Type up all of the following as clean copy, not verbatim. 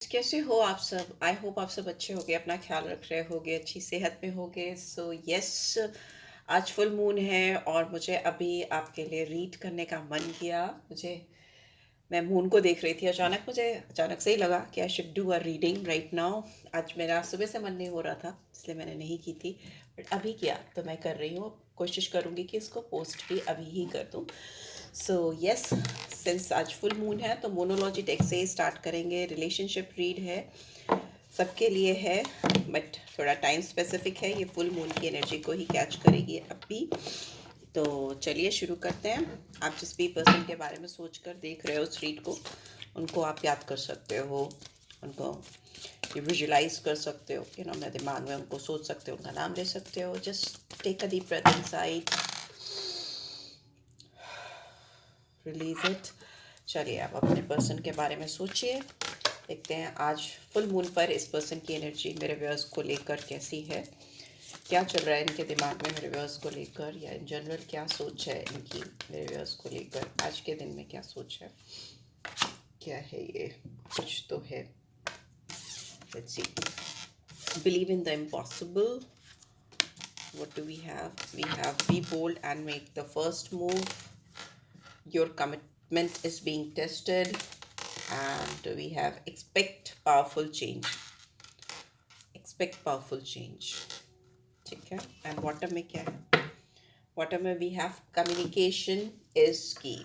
कैसे हो आप सब? आई होप आप सब अच्छे होगे, अपना ख्याल रख रहे होगे, अच्छी सेहत में होगे। सो यस, आज फुल मून है और मुझे अभी आपके लिए रीड करने का मन किया। मुझे मैं मून को देख रही थी, मुझे अचानक से ही लगा कि I should do a reading right now. आज मेरा सुबह से मन नहीं हो रहा था, इसलिए मैंने नहीं की थी, बट अभी किया तो मैं कर रही हूँ। कोशिश करूँगी कि इसको पोस्ट भी अभी ही कर दूँ। सो यस, सिंस आज फुल मून है तो मोनोलॉजी टेक्स्ट से स्टार्ट करेंगे। रिलेशनशिप रीड है, सबके लिए है, बट थोड़ा टाइम स्पेसिफिक है। ये फुल मून की एनर्जी को ही कैच करेगी अभी। तो चलिए शुरू करते हैं। आप जिस भी पर्सन के बारे में सोच कर देख रहे हो उस रीड को, उनको आप याद कर सकते हो, उनको विजुलाइज कर सकते हो, अपने दिमाग में उनको सोच सकते हो, उनका नाम ले सकते हो। Just take a deep breath inside, release it. चलिए आप अपने पर्सन के बारे में सोचिए। देखते हैं आज फुल मून पर इस पर्सन की एनर्जी मेरे व्यूअर्स को लेकर कैसी है, क्या चल रहा है इनके दिमाग में मेरे व्यूअर्स को लेकर, या इन जनरल क्या सोच है इनकी मेरे व्यूअर्स को लेकर। आज के दिन में क्या सोच है, क्या है ये, कुछ तो है। Let's see. Believe in the impossible. What do we have? We have be bold and make the first move. Your commitment is being tested. And we have expect powerful change. Expect powerful change. ठीक है। And water में क्या है? Water में we have communication is की।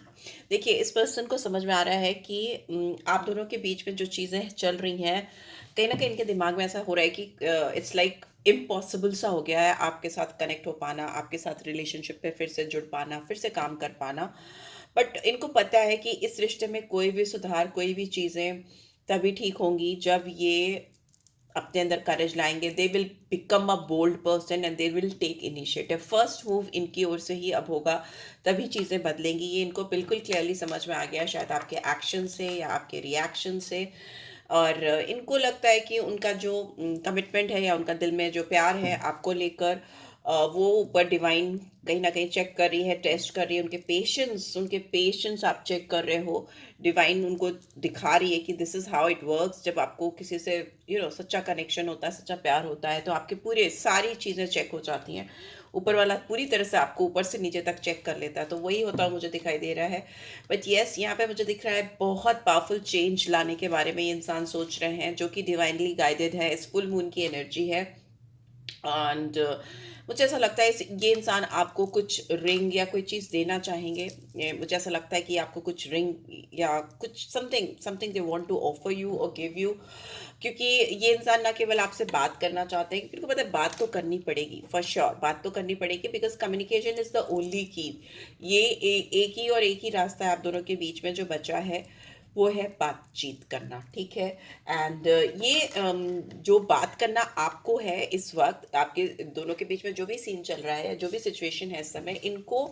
देखिए, इस person को समझ में आ रहा है कि आप दोनों के बीच में जो चीज़ें चल रही हैं, कहीं ना कहीं इनके दिमाग में ऐसा हो रहा है कि इट्स लाइक इम्पॉसिबल सा हो गया है आपके साथ कनेक्ट हो पाना, आपके साथ रिलेशनशिप पे फिर से जुड़ पाना, फिर से काम कर पाना। बट इनको पता है कि इस रिश्ते में कोई भी सुधार, कोई भी चीज़ें तभी ठीक होंगी जब ये अपने अंदर करेज लाएंगे। They will become a bold person and they will take initiative. First move इनकी ओर से ही अब होगा, तभी चीज़ें बदलेंगी। ये इनको बिल्कुल क्लियरली समझ में आ गया, शायद आपके एक्शन से या आपके रिएक्शन से। और इनको लगता है कि उनका जो कमिटमेंट है या उनका दिल में जो प्यार है आपको लेकर, वो ऊपर डिवाइन कहीं ना कहीं चेक कर रही है, टेस्ट कर रही है। उनके पेशेंस आप चेक कर रहे हो। डिवाइन उनको दिखा रही है कि this is how it works. जब आपको किसी से सच्चा कनेक्शन होता है, सच्चा प्यार होता है, तो आपके पूरे सारी चीज़ें चेक हो जाती हैं। ऊपर वाला पूरी तरह से आपको ऊपर से नीचे तक चेक कर लेता है। तो वही होता हुआ मुझे दिखाई दे रहा है। बट यस, यहाँ पे मुझे दिख रहा है बहुत पावरफुल चेंज लाने के बारे में ये इंसान सोच रहे हैं, जो कि डिवाइनली गाइडेड है, इस फुल मून की एनर्जी है। एंड मुझे ऐसा लगता है ये इंसान आपको कुछ रिंग या कोई चीज़ देना चाहेंगे। मुझे ऐसा लगता है कि आपको कुछ रिंग या कुछ something something they want to offer you or give you. क्योंकि ये इंसान ना केवल आपसे बात करना चाहते हैं, क्योंकि उनको पता है बात तो करनी पड़ेगी, फॉर श्योर बात तो करनी पड़ेगी, because communication is the only की। ये एक ही और एक ही रास्ता है आप दोनों के बीच में जो बचा है, वो है बातचीत करना। ठीक है। एंड ये जो बात करना आपको है इस वक्त, आपके दोनों के बीच में जो भी सीन चल रहा है, जो भी सिचुएशन है इस समय, इनको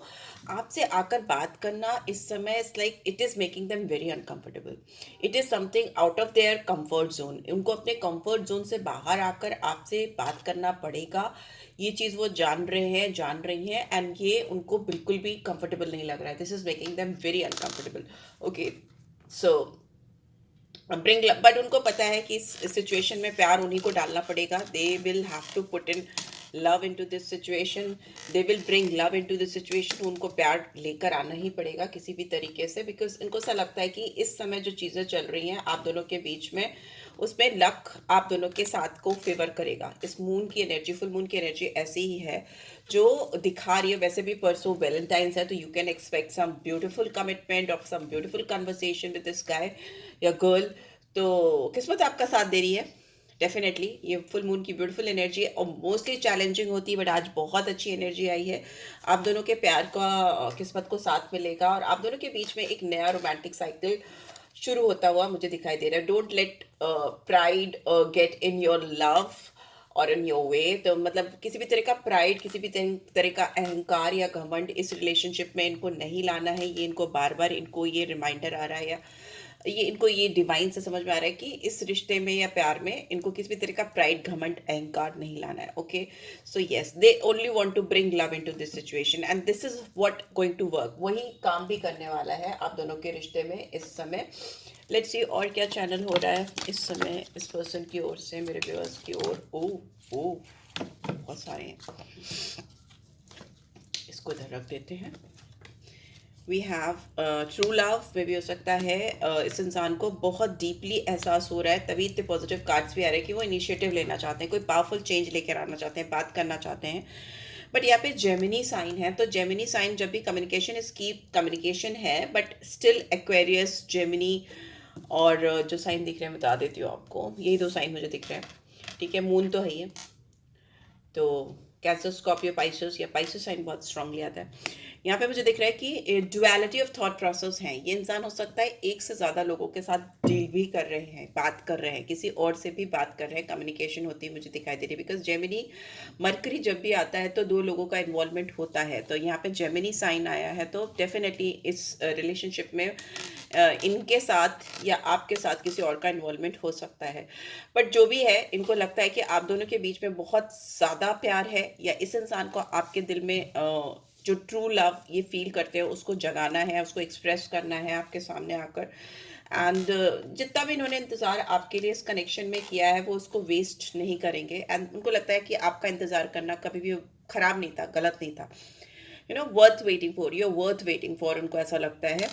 आपसे आकर बात करना इस समय it's like it is making them very uncomfortable. It is something out of their comfort zone. उनको अपने कंफर्ट जोन से बाहर आकर आपसे बात करना पड़ेगा। ये चीज़ वो जान रहे हैं, जान रही हैं, एंड ये उनको बिल्कुल भी कंफर्टेबल नहीं लग रहा है। This is making them very uncomfortable. Okay, so bring, but उनको पता है कि इस सिचुएशन में प्यार उन्हीं को डालना पड़ेगा। They will have to put in love into this situation. They will bring love into this situation. उनको प्यार लेकर आना ही पड़ेगा किसी भी तरीके से, बिकॉज इनको ऐसा लगता है कि इस समय जो चीज़ें चल रही हैं आप दोनों के बीच में, उसमें लक आप दोनों के साथ को फेवर करेगा। इस मून की एनर्जी, फुल मून की एनर्जी ऐसी ही है जो दिखा रही है। वैसे भी परसों वैलेंटाइंस है, तो you can expect some beautiful commitment और some beautiful conversation with this guy या गर्ल। तो किस्मत आपका साथ दे रही है डेफिनेटली। ये फुल मून की ब्यूटीफुल एनर्जी और मोस्टली चैलेंजिंग होती है, बट आज बहुत अच्छी एनर्जी आई है। आप दोनों के प्यार का किस्मत को साथ मिलेगा और आप दोनों के बीच में एक नया रोमांटिक साइकिल शुरू होता हुआ मुझे दिखाई दे रहा है। Don't let pride get in your love और इन योर वे। तो मतलब किसी भी तरह का प्राइड, किसी भी तरह का अहंकार या घमंड इस रिलेशनशिप में इनको नहीं लाना है। ये इनको बार बार इनको ये रिमाइंडर आ रहा है, ये इनको ये डिवाइन से समझ में आ रहा है कि इस रिश्ते में या प्यार में इनको किसी भी तरह का प्राइड, घमंड, अहंकार नहीं लाना है. Okay, so yes, they only want to bring love into this situation and this is what going to work. वही काम भी करने वाला है आप दोनों के रिश्ते में इस समय. लेट्स सी और क्या चैनल हो रहा है इस समय इस पर्सन की ओर से, मेरे व्यूअर्स की ओर. ओ ओ बहुत सारे हैं, इसको इधर रख देते हैं. वी हैव ट्रू लव में भी हो सकता है इस इंसान को बहुत डीपली एहसास हो रहा है, तभी इतने पॉजिटिव कार्ड्स भी आ रहे हैं कि वो इनिशिएटिव लेना चाहते हैं, कोई पावरफुल चेंज लेकर आना चाहते हैं, बात करना चाहते हैं. बट यहाँ पे जेमिनी साइन है, तो जेमिनी साइन जब भी कम्युनिकेशन इज की कम्युनिकेशन है, बट स्टिल एक्वेरियस, जेमिनी और जो साइन दिख रहे हैं बता देती हूँ आपको, यही दो साइन मुझे दिख रहे हैं. ठीक है, मून तो है ही है, तो कैंसर, स्कॉर्पियो, पाइसेस या पाइसेस साइन बहुत स्ट्रांगली आता है. यहाँ पे मुझे दिख रहा है कि डुअलिटी ऑफ थॉट प्रोसेस है. ये इंसान हो सकता है एक से ज़्यादा लोगों के साथ डील भी कर रहे हैं, बात कर रहे हैं, किसी और से भी बात कर रहे हैं, कम्युनिकेशन होती है मुझे दिखाई दे रही है. बिकॉज जेमिनी मरकरी जब भी आता है तो दो लोगों का इन्वॉल्वमेंट होता है, तो यहाँ पे जेमिनी साइन आया है, तो डेफिनेटली इस रिलेशनशिप में इनके साथ या आपके साथ किसी और का इन्वॉल्वमेंट हो सकता है. बट जो भी है, इनको लगता है कि आप दोनों के बीच में बहुत ज़्यादा प्यार है, या इस इंसान को आपके दिल में जो ट्रू लव ये फील करते हैं उसको जगाना है, उसको एक्सप्रेस करना है आपके सामने आकर. एंड जितना भी इन्होंने इंतज़ार आपके लिए इस कनेक्शन में किया है वो उसको वेस्ट नहीं करेंगे. एंड उनको लगता है कि आपका इंतज़ार करना कभी भी खराब नहीं था, गलत नहीं था. Worth waiting for, you are worth waiting for, उनको ऐसा लगता है.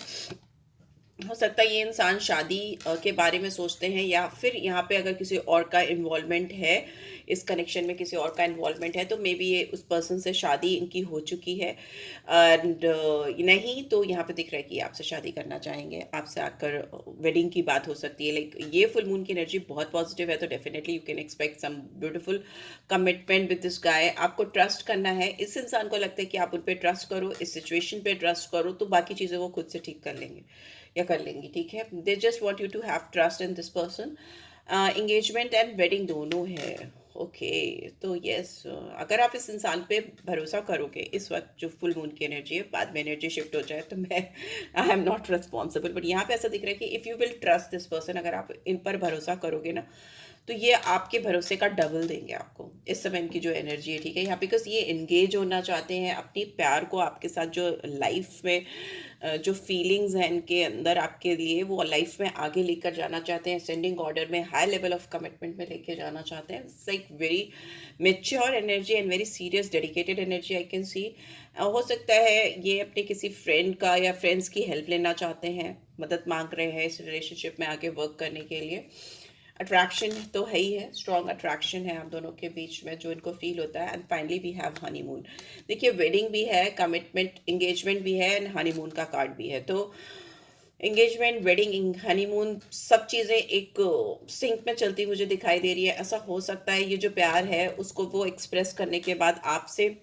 हो सकता है ये इंसान शादी के बारे में सोचते हैं, या फिर यहाँ पे अगर किसी और का इन्वॉल्वमेंट है, इस कनेक्शन में किसी और का इन्वॉल्वमेंट है, तो मे बी ये उस पर्सन से शादी इनकी हो चुकी है. एंड नहीं तो यहाँ पे दिख रहा है कि आपसे शादी करना चाहेंगे, आपसे आकर वेडिंग की बात हो सकती है. लाइक ये फुल मून की एनर्जी बहुत पॉजिटिव है, तो definitely you can expect some beautiful commitment with this guy. आपको ट्रस्ट करना है, इस इंसान को लगता है कि आप उन पर ट्रस्ट करो, इस सिचुएशन पे ट्रस्ट करो, तो बाकी चीज़ें वो खुद से ठीक कर लेंगे या कर लेंगी. ठीक है, they just want you to have trust in this person. Engagement and wedding दोनों है. ओके, तो यस, अगर आप इस इंसान पे भरोसा करोगे इस वक्त जो फुल मून की एनर्जी है, बाद में एनर्जी शिफ्ट हो जाए तो मैं I am not responsible, but यहाँ पे ऐसा दिख रहा है कि if you will trust this person, अगर आप इन पर भरोसा करोगे ना, तो ये आपके भरोसे का डबल देंगे आपको इस समय इनकी जो एनर्जी है. ठीक है, यहाँ बिकॉज ये इंगेज होना चाहते हैं, अपनी प्यार को आपके साथ जो लाइफ में जो फीलिंग्स हैं इनके अंदर आपके लिए, वो लाइफ में आगे लेकर जाना चाहते हैं, सेंडिंग ऑर्डर में हाई लेवल ऑफ कमिटमेंट में लेके जाना चाहते हैं. It's like very mature energy and very serious dedicated energy I can see. हो सकता है ये अपने किसी फ्रेंड का या फ्रेंड्स की हेल्प लेना चाहते हैं, मदद मांग रहे हैं इस रिलेशनशिप में आगे वर्क करने के लिए. अट्रैक्शन तो है ही है, स्ट्रॉन्ग अट्रैक्शन है आप दोनों के बीच में जो इनको फील होता है. And finally we have honeymoon. देखिए, वेडिंग भी है, कमिटमेंट, इंगेजमेंट भी है, एंड हनीमून का कार्ड भी है. तो इंगेजमेंट, वेडिंग, हनीमून, सब चीज़ें एक सिंक में चलती मुझे दिखाई दे रही है. ऐसा हो सकता है ये जो प्यार है उसको वो एक्सप्रेस करने के बाद आपसे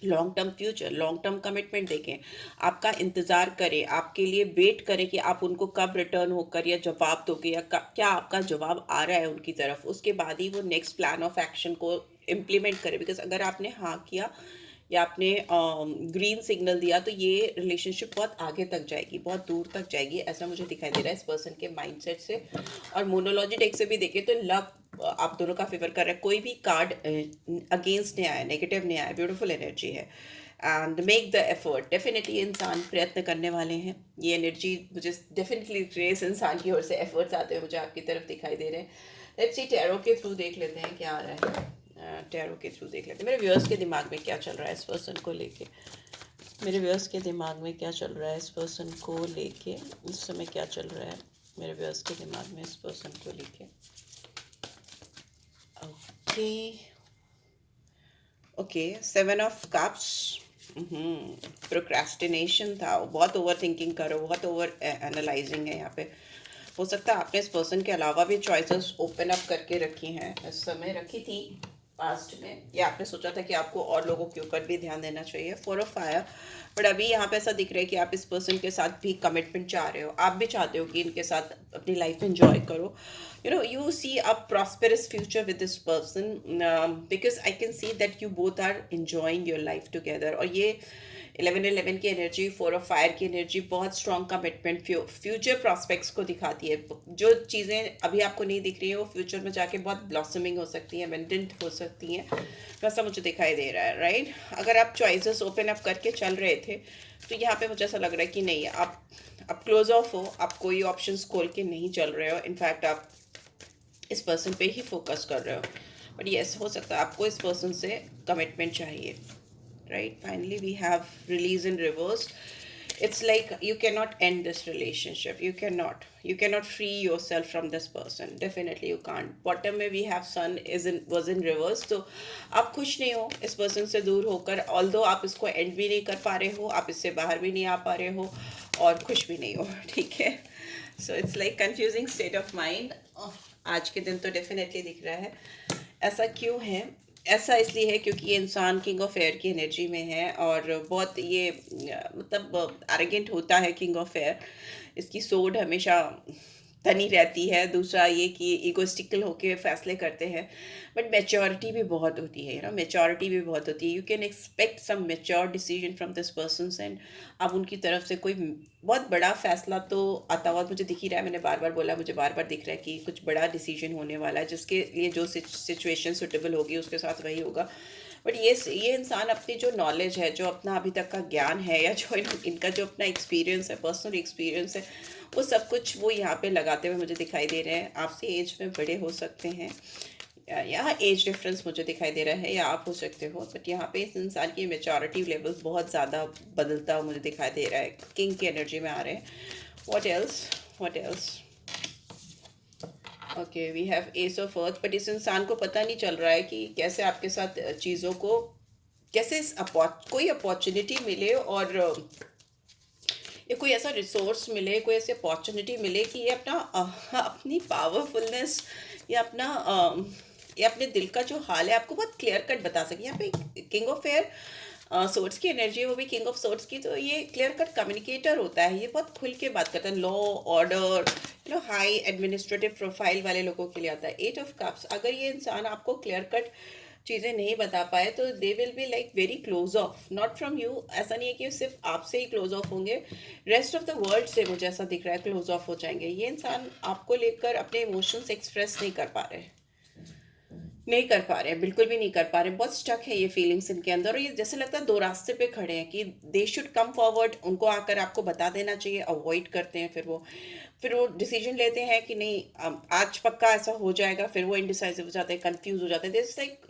long term future, long term commitment देखें, आपका इंतज़ार करें, आपके लिए वेट करें कि आप उनको कब रिटर्न होकर या जवाब दोगे, या क्या आपका जवाब आ रहा है उनकी तरफ, उसके बाद ही वो नेक्स्ट प्लान ऑफ एक्शन को इम्प्लीमेंट करें. बिकॉज अगर आपने हाँ किया या आपने ग्रीन सिग्नल दिया तो ये रिलेशनशिप बहुत आगे तक जाएगी, बहुत दूर तक जाएगी, ऐसा मुझे दिखाई दे रहा है इस पर्सन के माइंडसेट से. और मोनोलॉजी डेक से भी देखें तो लव आप दोनों का फेवर कर रहा है, कोई भी कार्ड अगेंस्ट नहीं आया, नेगेटिव नहीं आया, ब्यूटीफुल एनर्जी है. And make the effort, definitely इंसान प्रयत्न करने वाले हैं. ये एनर्जी मुझे डेफिनेटली इस इंसान की ओर से एफर्ट्स आते हुए मुझे आपकी तरफ दिखाई दे रहे हैं. लेट्स सी टैरो के थ्रू देख लेते हैं क्या आ रहा है. टैरो के थ्रू देख लेते हैं मेरे व्यूअर्स के दिमाग में क्या चल रहा है इस पर्सन को लेके. मेरे व्यूअर्स के दिमाग में क्या चल रहा है इस पर्सन को लेके, इस समय क्या चल रहा है मेरे व्यूअर्स के दिमाग में इस पर्सन को लेके. Okay okay, 7 of cups. Procrastination था, बहुत ओवर थिंकिंग करो, बहुत ओवर एनालाइजिंग है यहाँ पे. हो सकता है आपने इस पर्सन के अलावा भी चॉइसेस ओपन अप करके रखी हैं, इस समय रखी थी पास्ट में, या आपने सोचा था कि आपको और लोगों के ऊपर भी ध्यान देना चाहिए. 4 ऑफ फायर. बट अभी यहाँ पे ऐसा दिख रहा है कि आप इस पर्सन के साथ भी कमिटमेंट चाह रहे हो, आप भी चाहते हो कि इनके साथ अपनी लाइफ एंजॉय करो. You see a prosperous future with this person, because I can see that you both are enjoying your life together. और ये 11-11 की एनर्जी, 4 ऑफ फायर की एनर्जी बहुत स्ट्रॉन्ग कमिटमेंट, फ्यूचर प्रॉस्पेक्ट्स को दिखाती है। जो चीज़ें अभी आपको नहीं दिख रही है वो फ्यूचर में जाके बहुत ब्लॉसमिंग हो सकती हैं, एबंडेंट हो सकती हैं, वैसा मुझे दिखाई दे रहा है, राइट। अगर आप चॉइसेस ओपन अप करके चल रहे थे तो यहाँ पे मुझे ऐसा लग रहा है कि नहीं, आप क्लोज ऑफ हो, आप कोई ऑप्शंस खोल के नहीं चल रहे हो, इनफैक्ट आप इस पर्सन पे ही फोकस कर रहे हो। बट यस, हो सकता है आपको इस पर्सन से कमिटमेंट चाहिए, right. Finally we have release in reverse. It's like you cannot end this relationship, you cannot free yourself from this person, definitely you can't. Bottom में we have sun was in reverse, तो आप खुश नहीं हो इस person से दूर होकर, although आप इसको end भी नहीं कर पा रहे हो, आप इससे बाहर भी नहीं आ पा रहे हो और खुश भी नहीं हो, ठीक है। so it's like confusing state of mind। आज के दिन तो डेफिनेटली दिख रहा है। ऐसा क्यों है? ऐसा इसलिए है क्योंकि ये इंसान किंग ऑफ एयर की एनर्जी में है और बहुत ये मतलब एरोगेंट होता है किंग ऑफ एयर। इसकी सोड हमेशा तनी रहती है। दूसरा ये कि इगोस्टिकल होके फैसले करते हैं, बट मैच्योरिटी भी बहुत होती है, मैच्योरिटी भी बहुत होती है। You can expect some mature decision from this person and अब उनकी तरफ से कोई बहुत बड़ा फैसला तो आता हुआ मुझे दिख ही रहा है। मैंने बार बार बोला, मुझे बार बार दिख रहा है कि कुछ बड़ा डिसीजन होने वाला है, जिसके लिए जो सिचुएशन सुटेबल होगी उसके साथ वही होगा। बट ये इंसान अपनी जो नॉलेज है, जो अपना अभी तक का ज्ञान है, या जो इनका जो अपना एक्सपीरियंस है, पर्सनल एक्सपीरियंस है, वो सब कुछ वो यहाँ पे लगाते हुए मुझे दिखाई दे रहे हैं। आपसे एज में बड़े हो सकते हैं, यहाँ एज डिफरेंस मुझे दिखाई दे रहा है, या आप हो सकते हो, बट यहाँ पे इस इंसान की मेच्योरिटी लेवल्स बहुत ज़्यादा बदलता हुआ मुझे दिखाई दे रहा है। किंग की एनर्जी में आ रहे हैं। What else okay, we have ace of earth. But इस इंसान को पता नहीं चल रहा है कि कैसे आपके साथ चीज़ों को, कैसे कोई अपॉर्चुनिटी मिले और ये कोई ऐसा रिसोर्स मिले, कोई ऐसी अपॉर्चुनिटी मिले कि ये अपनी पावरफुलनेस या ये अपने दिल का जो हाल है आपको बहुत क्लियर कट बता सके। यहाँ पे किंग ऑफ एयर सोर्ट्स की एनर्जी है, वो भी किंग ऑफ सोर्ट्स की, तो ये क्लियर कट कम्युनिकेटर होता है। ये बहुत खुल के बात करता है, law order, high administrative profile वाले लोगों के लिए आता है। 8 ऑफ कप्स, अगर ये इंसान आपको क्लियर कट चीज़ें नहीं बता पाए तो they will be like very close of, not from you. ऐसा नहीं है कि सिर्फ आपसे ही क्लोज ऑफ होंगे, रेस्ट ऑफ द वर्ल्ड से मुझे ऐसा दिख रहा है क्लोज ऑफ हो जाएंगे। ये इंसान आपको लेकर अपने इमोशंस एक्सप्रेस नहीं कर पा रहे, बिल्कुल भी नहीं कर पा रहे। बहुत स्टक है ये फीलिंग्स इनके अंदर, और ये जैसे लगता है दो रास्ते पे खड़े हैं कि दे शुड कम फॉरवर्ड, उनको आकर आपको बता देना चाहिए, अवॉइड करते हैं। फिर वो डिसीजन लेते हैं कि नहीं आज पक्का ऐसा हो जाएगा, फिर वो इनडिसाइसिव हो जाते हैं, कंफ्यूज हो जाते हैं। This like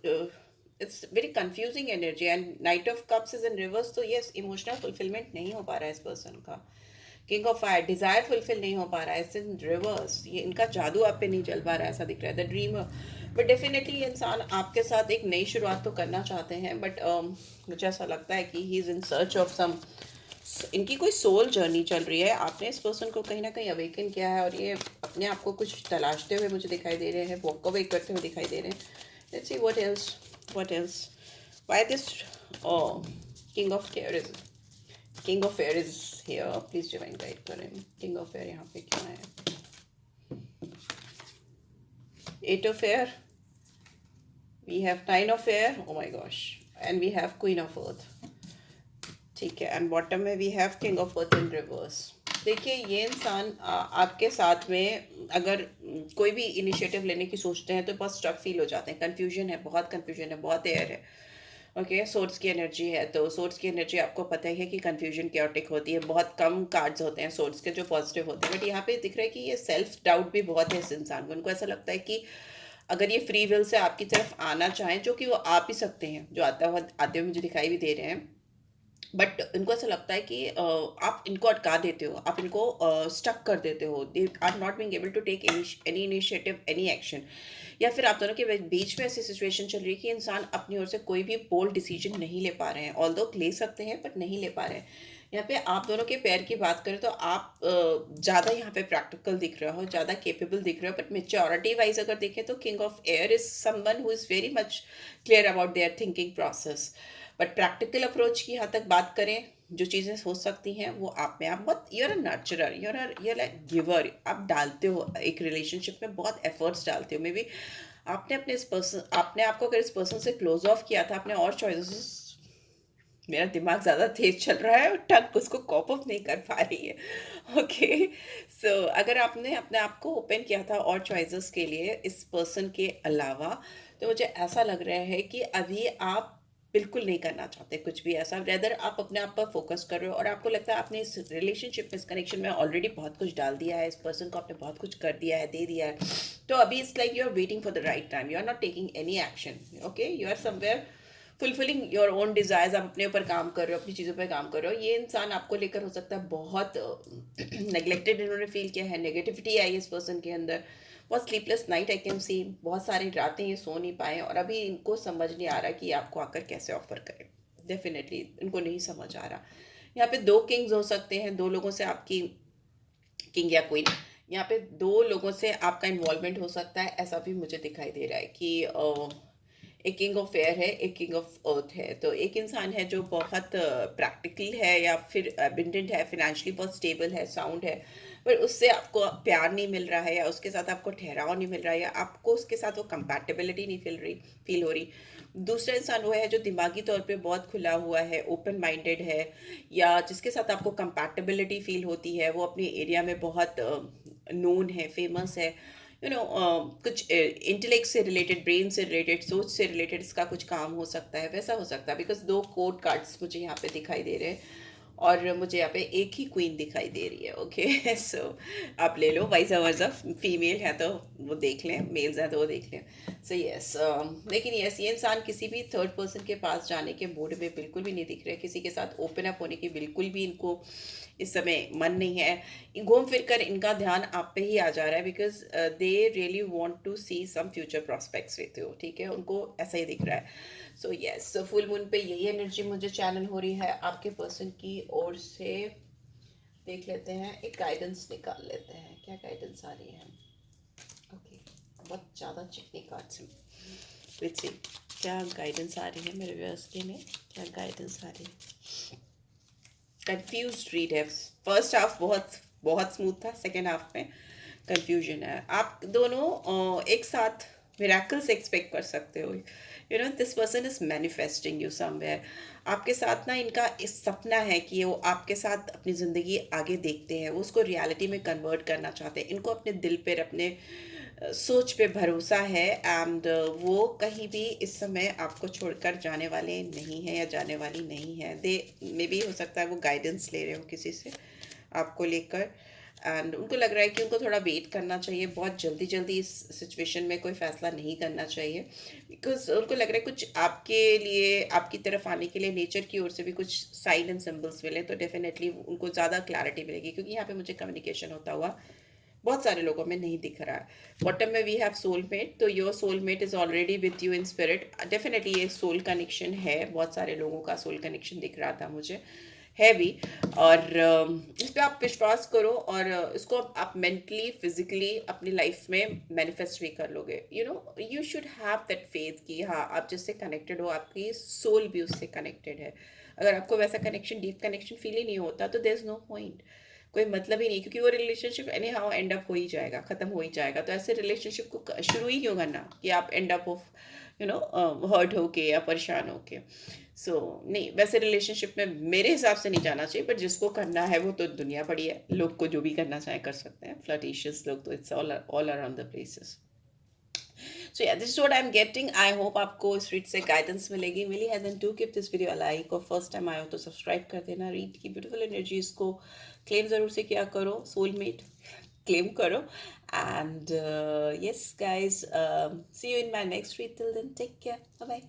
it's very confusing energy. And knight of cups is in reverse, तो यस, इमोशनल फुलफिलमेंट नहीं हो पा रहा है इस पर्सन का। King of fire, desire fulfil नहीं हो पा रहा है, इट्स इन रिवर्स। ये इनका जादू आप पे नहीं चल पा रहा है, ऐसा दिख रहा है, द ड्रीमर। बट डेफिनेटली ये इंसान आपके साथ एक नई शुरुआत तो करना चाहते हैं, बट मुझे ऐसा लगता है कि he is in search of some, इनकी कोई सोल जर्नी चल रही है। आपने इस पर्सन को कहीं ना कहीं अवेकन किया है और ये अपने आप को कुछ तलाशते हुए मुझे दिखाई दे रहे हैं, वॉक अवे करते हुए दिखाई दे रहे हैं। Let's see what else why this king of care is king of air is here. Please divine guide करें, किंग ऑफ एयर यहाँ पे क्या है? 8 of air, we have 9 of air, oh my gosh, and we have queen of earth, ठीक है। And bottom में we have king of earth in reverse. देखिए, ये इंसान आपके साथ में अगर कोई भी इनिशिएटिव लेने की सोचते हैं तो बहुत स्ट्रक फील हो जाते हैं, कन्फ्यूजन है, बहुत एयर है। ओके, सोर्ट्स की एनर्जी है, तो सोर्ट्स की एनर्जी आपको पता ही है कि कंफ्यूजन क्योटिक होती है। बहुत कम कार्ड्स होते हैं सोर्ट्स के जो पॉजिटिव होते हैं, बट यहाँ पे दिख रहा है कि ये सेल्फ डाउट भी बहुत है इस इंसान को। उनको ऐसा लगता है कि अगर ये फ्री विल से आपकी तरफ आना चाहें, जो कि वो आ भी सकते हैं, जो आते हुए मुझे दिखाई भी दे रहे हैं, बट इनको ऐसा लगता है कि आप इनको अटका देते हो, आप इनको स्टक कर देते हो, they are not being able to take any initiative, any action. या फिर आप दोनों के बीच में ऐसी सिचुएशन चल रही है कि इंसान अपनी ओर से कोई भी बोल्ड डिसीजन नहीं ले पा रहे हैं, ऑल्दो ले सकते हैं बट नहीं ले पा रहे हैं। यहाँ पे आप दोनों के पैर की बात करें तो आप ज़्यादा यहाँ पे प्रैक्टिकल दिख रहे हो, ज़्यादा केपेबल दिख रहे हो, बट मेच्योरिटी वाइज अगर देखें तो king of air is someone who is very much clear about their thinking process. But practical approach की यहाँ तक बात करें, जो चीज़ें हो सकती हैं वो आप में, आप बहुत, you're a nurturer, you're like giver, आप डालते हो एक रिलेशनशिप में, बहुत एफर्ट्स डालते हो। मे बी आपने आपको अगर इस पर्सन से क्लोज ऑफ किया था, आपने और चॉइसेस मेरा दिमाग ज़्यादा तेज चल रहा है और टंग उसको कॉप अप नहीं कर पा रही है। ओके, सो अगर आपने अपने आप को ओपन किया था और चॉइसेस के लिए इस पर्सन के अलावा, तो मुझे ऐसा लग रहा है कि अभी आप बिल्कुल नहीं करना चाहते कुछ भी ऐसा, रेदर आप अपने आप पर फोकस कर रहे हो और आपको लगता है आपने इस रिलेशनशिप में, इस कनेक्शन में ऑलरेडी बहुत कुछ डाल दिया है, इस पर्सन को आपने बहुत कुछ कर दिया है, दे दिया है। तो अभी it's like you are waiting for the right time, you are not taking any action. Okay, you are somewhere fulfilling your own desires, आप अपने ऊपर काम कर रहे हो, अपनी चीज़ों पर काम कर रहे हो। ये इंसान आपको लेकर हो सकता है बहुत नेग्लेक्टेड इन्होंने फील किया है, नेगेटिविटी आई इस पर्सन के अंदर, बहुत sleepless night I can see, बहुत सारी रातें ये सो नहीं पाए और अभी इनको समझ नहीं आ रहा कि आपको आकर कैसे ऑफर करें। डेफिनेटली इनको नहीं समझ आ रहा। यहाँ पे दो किंग्स हो सकते हैं, दो लोगों से आपकी, किंग या क्वीन, यहाँ पे दो लोगों से आपका इन्वॉल्वमेंट हो सकता है, ऐसा भी मुझे दिखाई दे रहा है कि एक किंग ऑफ एयर है, एक किंग ऑफ अर्थ है। तो एक इंसान है जो बहुत प्रैक्टिकल है या फिर अबिंडेंट है, फिनेंशियली बहुत स्टेबल है, साउंड है, पर उससे आपको प्यार नहीं मिल रहा है या उसके साथ आपको ठहराव नहीं मिल रहा है या आपको उसके साथ वो कंपैटिबिलिटी नहीं फील हो रही। दूसरा इंसान वो है जो दिमागी तौर पे बहुत खुला हुआ है, ओपन माइंडेड है, या जिसके साथ आपको कंपैटिबिलिटी फील होती है, वो अपने एरिया में बहुत नोन है, फेमस है, कुछ इंटेलेक्ट से रिलेटेड, ब्रेन से रिलेटेड, सोच से रिलेटेड इसका कुछ काम हो सकता है, वैसा हो सकता है। बिकॉज दो कोर्ट कार्ड्स मुझे यहाँ पे दिखाई दे रहे हैं और मुझे यहाँ पे एक ही क्वीन दिखाई दे रही है। ओके, सो आप ले लो, वाइस वर्सा, फीमेल है तो वो देख लें, मेल्स हैं तो वो देख लें। सो यस, लेकिन यस, ये इंसान किसी भी थर्ड पर्सन के पास जाने के मूड में बिल्कुल भी नहीं दिख रहे, किसी के साथ ओपन अप होने की बिल्कुल भी इनको इस समय मन नहीं है। घूम फिर कर इनका ध्यान आप पे ही आ जा रहा है, because they really want to see some future prospects with you. ठीक है, उनको ऐसा ही दिख रहा है। सो यस, फुल मून पे यही एनर्जी मुझे चैनल हो रही है आपके पर्सन की ओर से। देख लेते हैं, एक गाइडेंस निकाल लेते हैं, क्या गाइडेंस आ रही है। ओके, बहुत ज़्यादा चिकनी कार्ड्स हैं। लेट्स सी क्या गाइडेंस आ रही है मेरे व्यूअर्स के लिए, क्या गाइडेंस आ रही है। कंफ्यूज रीड है। फर्स्ट हाफ बहुत बहुत स्मूथ था, सेकेंड हाफ में कंफ्यूजन है। आप दोनों एक साथ मिराकल्स एक्सपेक्ट कर सकते हो। You know this person is manifesting you somewhere. आपके साथ ना इनका इस सपना है कि वो आपके साथ अपनी ज़िंदगी आगे देखते हैं, वो उसको रियलिटी में कन्वर्ट करना चाहते हैं। इनको अपने दिल पर, अपने सोच पे भरोसा है, एंड वो कहीं भी इस समय आपको छोड़कर जाने वाले नहीं हैं या जाने वाली नहीं है। दे मे बी, हो सकता है वो गाइडेंस ले रहे हो किसी से आपको लेकर, एंड उनको लग रहा है कि उनको थोड़ा वेट करना चाहिए, बहुत जल्दी जल्दी इस सिचुएशन में कोई फैसला नहीं करना चाहिए, बिकॉज उनको लग रहा है कुछ आपके लिए, आपकी तरफ आने के लिए नेचर की ओर से भी कुछ साइन एंड सिंबल्स मिले तो डेफिनेटली उनको ज़्यादा क्लैरिटी मिलेगी। क्योंकि यहाँ पे मुझे कम्युनिकेशन होता हुआ बहुत सारे लोगों में नहीं दिख रहा है। बॉटम में वी हैव सोलमेट, तो your soulmate is already with you in spirit. Definitely ये सोल कनेक्शन है, बहुत सारे लोगों का सोल कनेक्शन दिख रहा था मुझे, है भी। और इस पर आप विश्वास करो और इसको आप मेंटली, फिजिकली अपनी लाइफ में मैनिफेस्ट भी कर लोगे। You know you should have that faith कि हाँ, आप जिससे कनेक्टेड हो, आपकी सोल भी उससे कनेक्टेड है। अगर आपको वैसा कनेक्शन, डीप कनेक्शन फील ही नहीं होता तो देयर इज नो पॉइंट, कोई मतलब ही नहीं, क्योंकि वो relationship any how and up हो ही जाएगा, ख़त्म हो ही जाएगा। तो ऐसे रिलेशनशिप को शुरू ही क्यों करना कि आप एंड अप ऑफ हर्ट होके या परेशान होके। सो नहीं, वैसे रिलेशनशिप में मेरे हिसाब से नहीं जाना चाहिए, बट जिसको करना है वो तो दुनिया पड़ी है, लोग को जो भी करना चाहे कर सकते हैं। फ्लर्टिशियस लोग तो it's all around the places. So yeah, this is what I am getting. I hope आपको इस रीड से गाइडेंस मिलेगी, मिली है। Then do give this video a like, और फर्स्ट टाइम आए हो तो सब्सक्राइब कर देना। रीड की ब्यूटीफुल एनर्जीज को क्लेम ज़रूर से किया करो, सोलमेट क्लेम करो। And yes guys, see you in my next read. Till then take care, bye bye.